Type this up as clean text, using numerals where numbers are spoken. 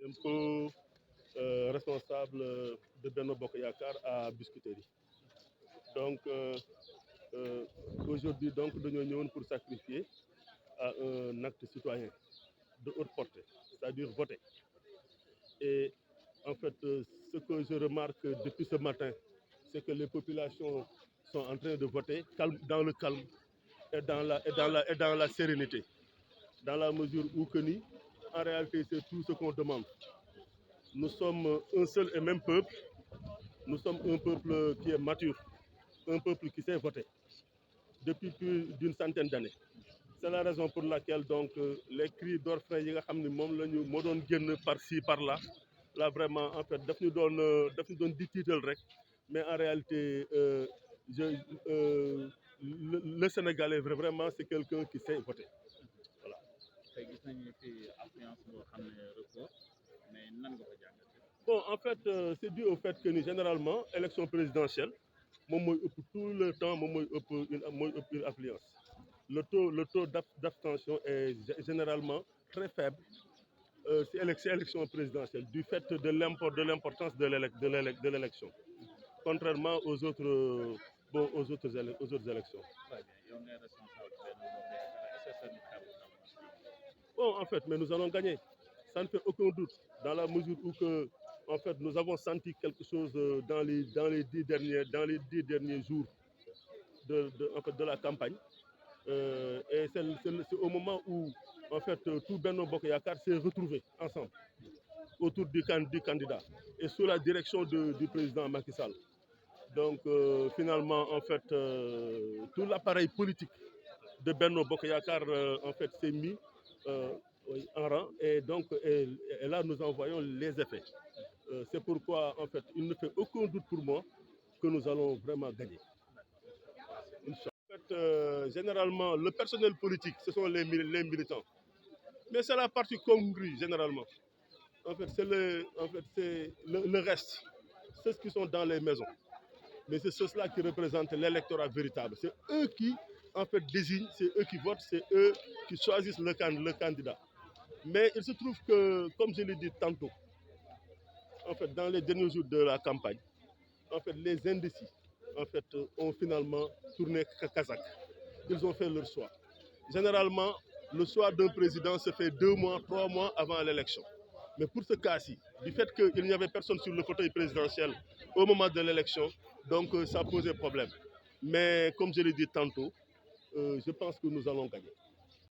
impôt responsable de Benno Bokk Yakaar à Biscuiterie. Donc aujourd'hui donc dañoo ñëwoon pour sacrifier à un acte citoyen de haute portée, c'est-à-dire voter. Et en fait, ce que je remarque depuis ce matin, c'est que les populations sont en train de voter dans le calme et dans la sérénité, dans la mesure où que ni, en réalité, c'est tout ce qu'on demande. Nous sommes un seul et même peuple. Nous sommes un peuple qui est mature, un peuple qui sait voter depuis plus d'une centaine d'années. C'est la raison pour laquelle donc les cris d'orfraie yi nga xam ne moom la ñu moo doon génn par-ci par-là, là vraiment en fait daf ñu doon di tiital rek, mais en réalité le Sénégalais vraiment c'est quelqu'un qui sait voter. Voilà. tey gis nañu fi affluence boo xam ne record mais nan nga ko jàngatee. Bon, en fait c'est dû au fait que ni généralement élection présidentielle moom mooy ëpp tout le temps moom mooy ëpp une affluence. Le taux d'abstention est généralement très faible c'est élection présidentielle du fait de l'importance de l'élection, contrairement aux autres élections. Bon, en fait, mais nous allons gagner. Ça ne fait aucun doute, dans la mesure où que, en fait, nous avons senti quelque chose dans les 10 derniers jours en fait, de la campagne. Et c'est au moment où, en fait, tout Benno Bokk Yakaar s'est retrouvé ensemble autour du candidat et sous la direction du président Macky Sall. Donc, finalement, en fait, tout l'appareil politique de Benno Bokk Yakaar, en fait, s'est mis en rang et donc, et là, nous en voyons les effets. C'est pourquoi, en fait, il ne fait aucun doute pour moi que nous allons vraiment gagner. En fait, généralement, le personnel politique, ce sont les militants. Mais c'est la partie congrue, généralement. En fait, c'est le reste. Ceux qui sont dans les maisons. Mais c'est ceux-là qui représentent l'électorat véritable. C'est eux qui, en fait, désignent, c'est eux qui votent, c'est eux qui choisissent le candidat. Mais il se trouve que, comme je l'ai dit tantôt, en fait, dans les derniers jours de la campagne, en fait, les indécis, en fait, ont finalement tourné Kazakh. Ils ont fait leur choix. Généralement, le choix d'un président se fait 2 mois, 3 mois avant l'élection. Mais pour ce cas-ci, du fait qu'il n'y avait personne sur le fauteuil présidentiel au moment de l'élection, donc ça posait problème. Mais comme je l'ai dit tantôt, je pense que nous allons gagner.